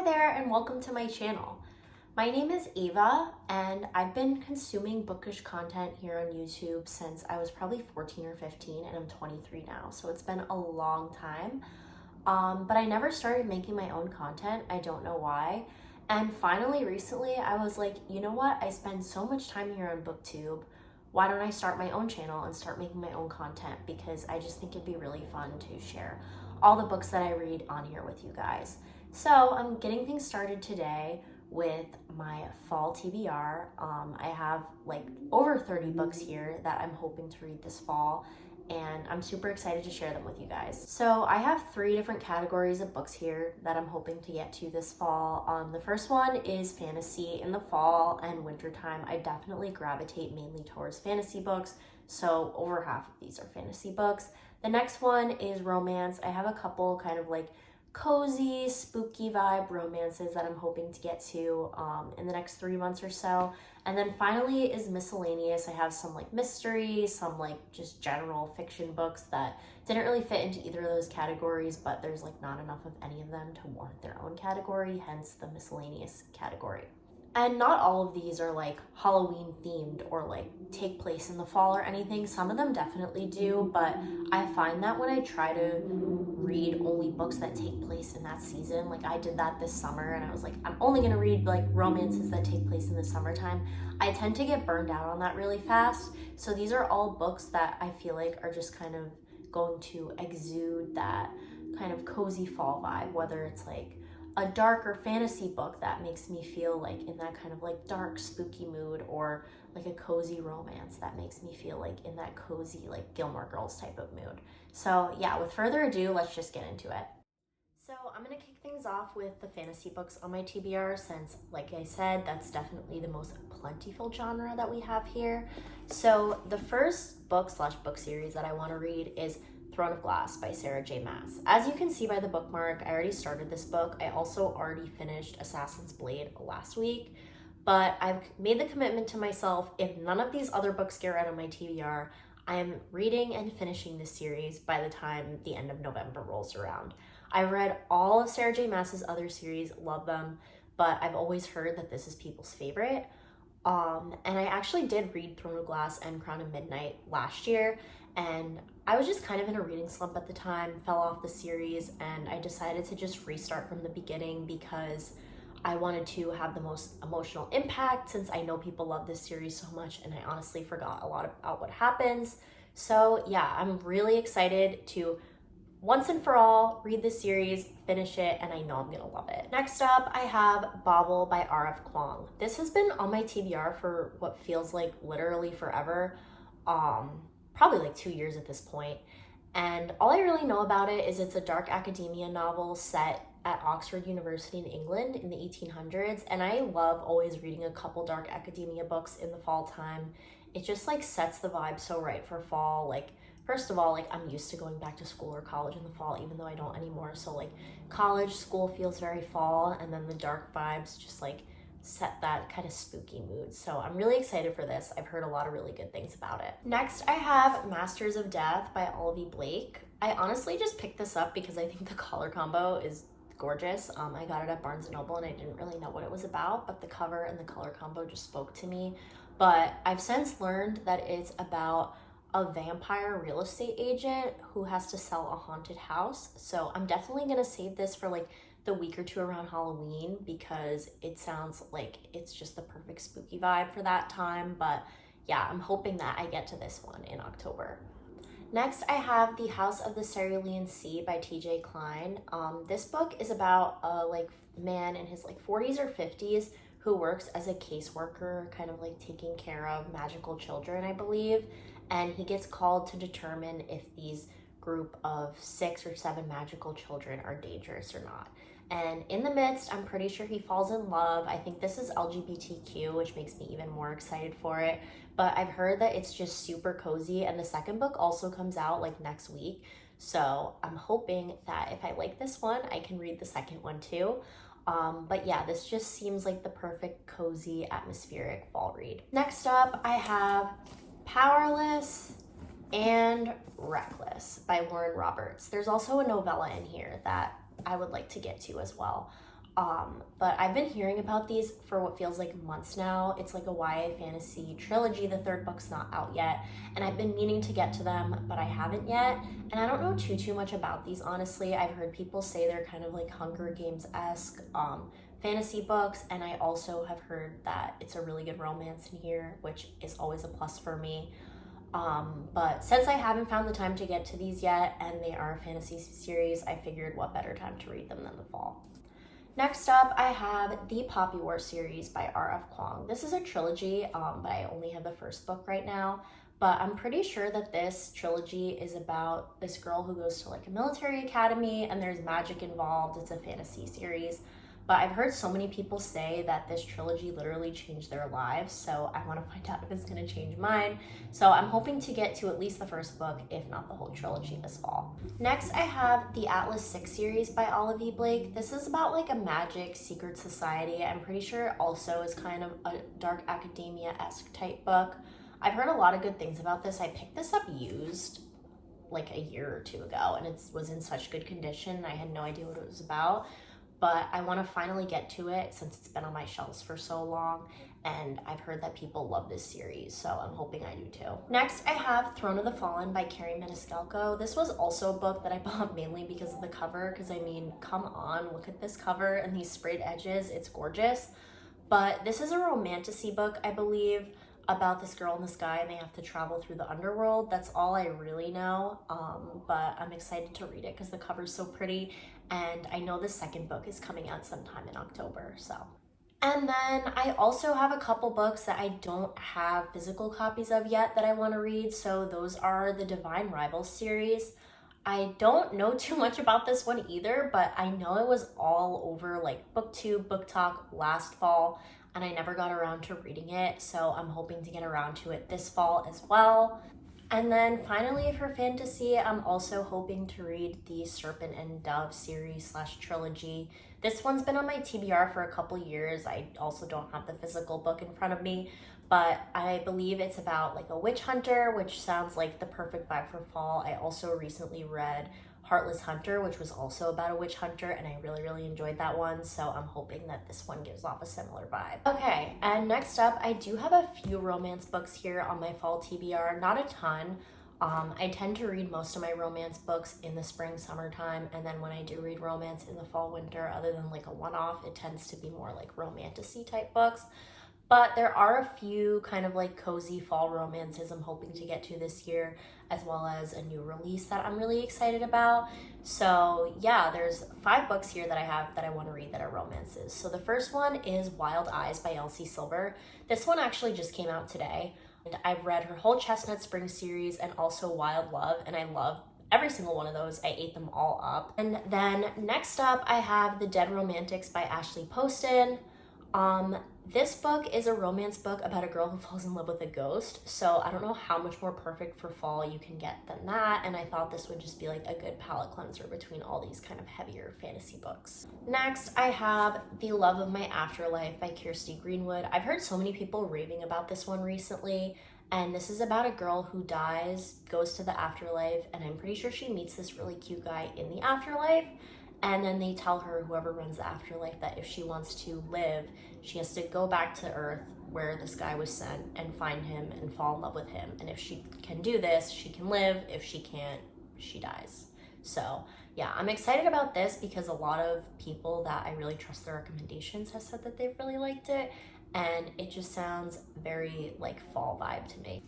there and welcome to my channel. My name is Ava and I've been consuming bookish content here on YouTube since I was probably 14 or 15 and I'm 23 now, so it's been a long time. But I never started making my own content. I don't know why. And finally, recently, I was like, you know what? I spend so much time here on BookTube. Why don't I start my own channel and start making my own content? Because I just think it'd be really fun to share all the books that I read on here with you guys. So I'm getting things started today with my fall TBR. I have like over 30 books here that I'm hoping to read this fall, and I'm super excited to share them with you guys. So I have 3 different categories of books here that I'm hoping to get to this fall. The first one is fantasy. In the fall and winter time, I definitely gravitate mainly towards fantasy books. So over half of these are fantasy books. The next one is romance. I have a couple kind of like cozy, spooky vibe romances that I'm hoping to get to in the next 3 months or so. And then finally is miscellaneous. I have some like mystery, some like just general fiction books that didn't really fit into either of those categories, but there's like not enough of any of them to warrant their own category, hence the miscellaneous category. And not all of these are like Halloween themed or like take place in the fall or anything. Some of them definitely do, but I find that when I try to read only books that take place in that season, like I did that this summer and I was like, I'm only gonna read like romances that take place in the summertime, I tend to get burned out on that really fast. So these are all books that I feel like are just kind of going to exude that kind of cozy fall vibe, whether it's like a darker fantasy book that makes me feel like in that kind of like dark spooky mood, or like a cozy romance that makes me feel like in that cozy like Gilmore Girls type of mood. So yeah, with further ado, let's just get into it. So I'm gonna kick things off with the fantasy books on my TBR since, like I said, that's definitely the most plentiful genre that we have here. So the first book series that I want to read is Throne of Glass by Sarah J. Maas. As you can see by the bookmark, I already started this book. I also already finished Assassin's Blade last week, but I've made the commitment to myself, if none of these other books get read on my TBR, I am reading and finishing this series by the time the end of November rolls around. I've read all of Sarah J. Maas's other series, love them, but I've always heard that this is people's favorite. And I actually did read Throne of Glass and Crown of Midnight last year, and I was just kind of in a reading slump at the time, fell off the series, and I decided to just restart from the beginning because I wanted to have the most emotional impact since I know people love this series so much and I honestly forgot a lot about what happens. So yeah, I'm really excited to once and for all read this series, finish it, and I know I'm gonna love it. Next up, I have Bauble by R.F. Kuang. This has been on my TBR for what feels like literally forever, probably like 2 years at this point. And all I really know about it is it's a dark academia novel set at Oxford University in England in the 1800s. And I love always reading a couple dark academia books in the fall time. It just like sets the vibe so right for fall. Like, first of all, like I'm used to going back to school or college in the fall, even though I don't anymore. So like college, school feels very fall, and then the dark vibes just like set that kind of spooky mood. So I'm really excited for this. I've heard a lot of really good things about it. Next, I have Masters of Death by Olivia Blake. I honestly just picked this up because I think the color combo is gorgeous. I got it at Barnes & Noble and I didn't really know what it was about, but the cover and the color combo just spoke to me. But I've since learned that it's about a vampire real estate agent who has to sell a haunted house. So I'm definitely gonna save this for like the week or two around Halloween because it sounds like it's just the perfect spooky vibe for that time. But yeah, I'm hoping that I get to this one in October. Next, I have The House of the Cerulean Sea by TJ Klein. This book is about a like man in his like 40s or 50s who works as a caseworker, kind of like taking care of magical children, I believe. And he gets called to determine if these group of 6 or 7 magical children are dangerous or not. And in the midst, I'm pretty sure he falls in love. I think this is LGBTQ, which makes me even more excited for it. But I've heard that it's just super cozy, and the second book also comes out like next week. So I'm hoping that if I like this one, I can read the second one too. But yeah, this just seems like the perfect cozy atmospheric fall read. Next up, I have Powerless and Reckless by Lauren Roberts. There's also a novella in here that I would like to get to as well. But I've been hearing about these for what feels like months now. It's like a YA fantasy trilogy. The third book's not out yet, and I've been meaning to get to them, but I haven't yet. And I don't know too much about these, honestly. I've heard people say they're kind of like Hunger Games-esque fantasy books, and I also have heard that it's a really good romance in here, which is always a plus for me. But since I haven't found the time to get to these yet, and they are a fantasy series, I figured what better time to read them than the fall. Next up, I have the Poppy War series by R.F. Kuang. This is a trilogy, but I only have the first book right now. But I'm pretty sure that this trilogy is about this girl who goes to like a military academy and there's magic involved. It's a fantasy series. But I've heard so many people say that this trilogy literally changed their lives, so I want to find out if it's going to change mine. So I'm hoping to get to at least the first book, if not the whole trilogy, this fall. Next, I have the Atlas 6 series by Olive E. Blake. This is about like a magic secret society. I'm pretty sure it also is kind of a dark academia-esque type book. I've heard a lot of good things about this. I picked this up used like a year or two ago, and it was in such good condition. I had no idea what it was about. But I want to finally get to it since it's been on my shelves for so long, and I've heard that people love this series, so I'm hoping I do too. Next, I have Throne of the Fallen by Carrie Maniscalco. This was also a book that I bought mainly because of the cover, because I mean, come on, look at this cover and these sprayed edges, it's gorgeous. But this is a romantasy book, I believe, about this girl in the sky and they have to travel through the underworld. That's all I really know, but I'm excited to read it because the cover's so pretty, and I know the second book is coming out sometime in October, so. And then I also have a couple books that I don't have physical copies of yet that I want to read, so those are the Divine Rivals series. I don't know too much about this one either, but I know it was all over like BookTube, Book Talk last fall, and I never got around to reading it, so I'm hoping to get around to it this fall as well. And then finally for fantasy, I'm also hoping to read the Serpent and Dove series / trilogy. This one's been on my TBR for a couple years. I also don't have the physical book in front of me, but I believe it's about like a witch hunter, which sounds like the perfect vibe for fall. I also recently read Heartless Hunter, which was also about a witch hunter, and I really enjoyed that one, so I'm hoping that this one gives off a similar vibe. Okay, and next up, I do have a few romance books here on my fall TBR, not a ton. I tend to read most of my romance books in the spring, summertime, and then when I do read romance in the fall, winter, other than like a one-off, it tends to be more like romantasy type books. But there are a few kind of like cozy fall romances I'm hoping to get to this year, as well as a new release that I'm really excited about. So yeah, there's 5 books here that I have that I want to read that are romances. So the first one is Wild Eyes by Elsie Silver. This one actually just came out today. And I've read her whole Chestnut Spring series and also Wild Love, and I love every single one of those. I ate them all up. And then next up, I have The Dead Romantics by Ashley Poston. This book is a romance book about a girl who falls in love with a ghost, so I don't know how much more perfect for fall you can get than that, and I thought this would just be like a good palate cleanser between all these kind of heavier fantasy books. Next, I have The Love of My Afterlife by Kirsty Greenwood. I've heard so many people raving about this one recently, and this is about a girl who dies, goes to the afterlife, and I'm pretty sure she meets this really cute guy in the afterlife. And then they tell her, whoever runs the afterlife, that if she wants to live, she has to go back to Earth where this guy was sent and find him and fall in love with him. And if she can do this, she can live. If she can't, she dies. So yeah, I'm excited about this because a lot of people that I really trust their recommendations have said that they've really liked it. And it just sounds very like fall vibe to me.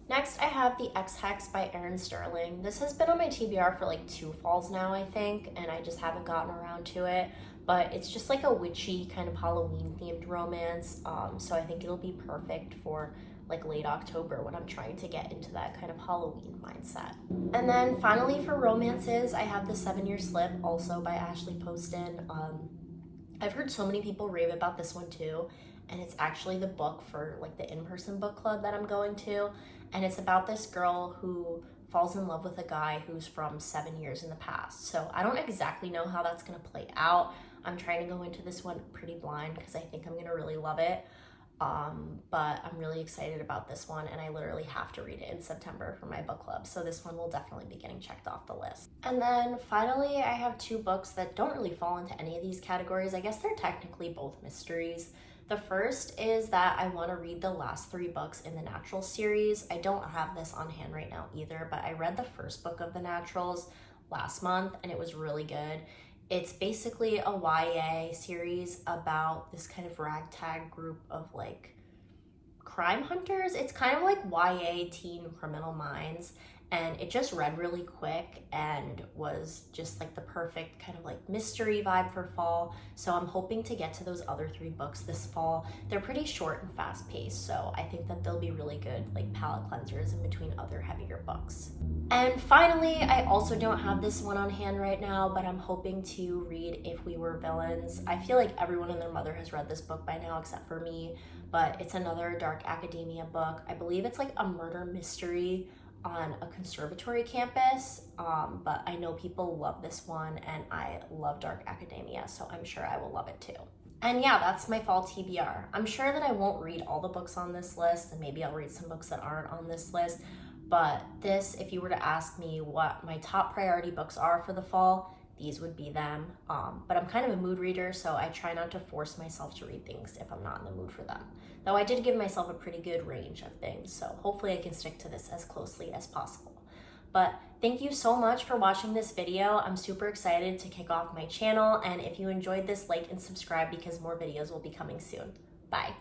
Next, I have The Ex-Hex by Erin Sterling. This has been on my TBR for like 2 falls now, I think, and I just haven't gotten around to it. But it's just like a witchy kind of Halloween-themed romance, so I think it'll be perfect for like late October when I'm trying to get into that kind of Halloween mindset. And then finally for romances, I have The 7-Year Slip, also by Ashley Poston. I've heard so many people rave about this one too, and it's actually the book for like the in-person book club that I'm going to, and it's about this girl who falls in love with a guy who's from 7 years in the past. So I don't exactly know how that's gonna play out. I'm trying to go into this one pretty blind because I think I'm gonna really love it. But I'm really excited about this one, and I literally have to read it in September for my book club, so this one will definitely be getting checked off the list. And then finally, I have two books that don't really fall into any of these categories. I guess they're technically both mysteries. The first is that I want to read the last three books in the Naturals series. I don't have this on hand right now either, but I read the first book of the Naturals last month, and it was really good. It's basically a YA series about this kind of ragtag group of like crime hunters. It's kind of like YA teen Criminal Minds, and it just read really quick and was just like the perfect kind of like mystery vibe for fall. So I'm hoping to get to those other three books this fall. They're pretty short and fast paced, so I think that they'll be really good like palate cleansers in between other heavier books. And finally, I also don't have this one on hand right now, but I'm hoping to read If We Were Villains. I feel like everyone and their mother has read this book by now except for me, but it's another dark academia book. I believe it's like a murder mystery on a conservatory campus, but I know people love this one, and I love dark academia, so I'm sure I will love it too. And yeah, that's my fall TBR. I'm sure that I won't read all the books on this list, and maybe I'll read some books that aren't on this list, but this, if you were to ask me what my top priority books are for the fall, these would be them. But I'm kind of a mood reader, so I try not to force myself to read things if I'm not in the mood for them. Though I did give myself a pretty good range of things, so hopefully I can stick to this as closely as possible. But thank you so much for watching this video. I'm super excited to kick off my channel, and if you enjoyed this, like and subscribe because more videos will be coming soon. Bye.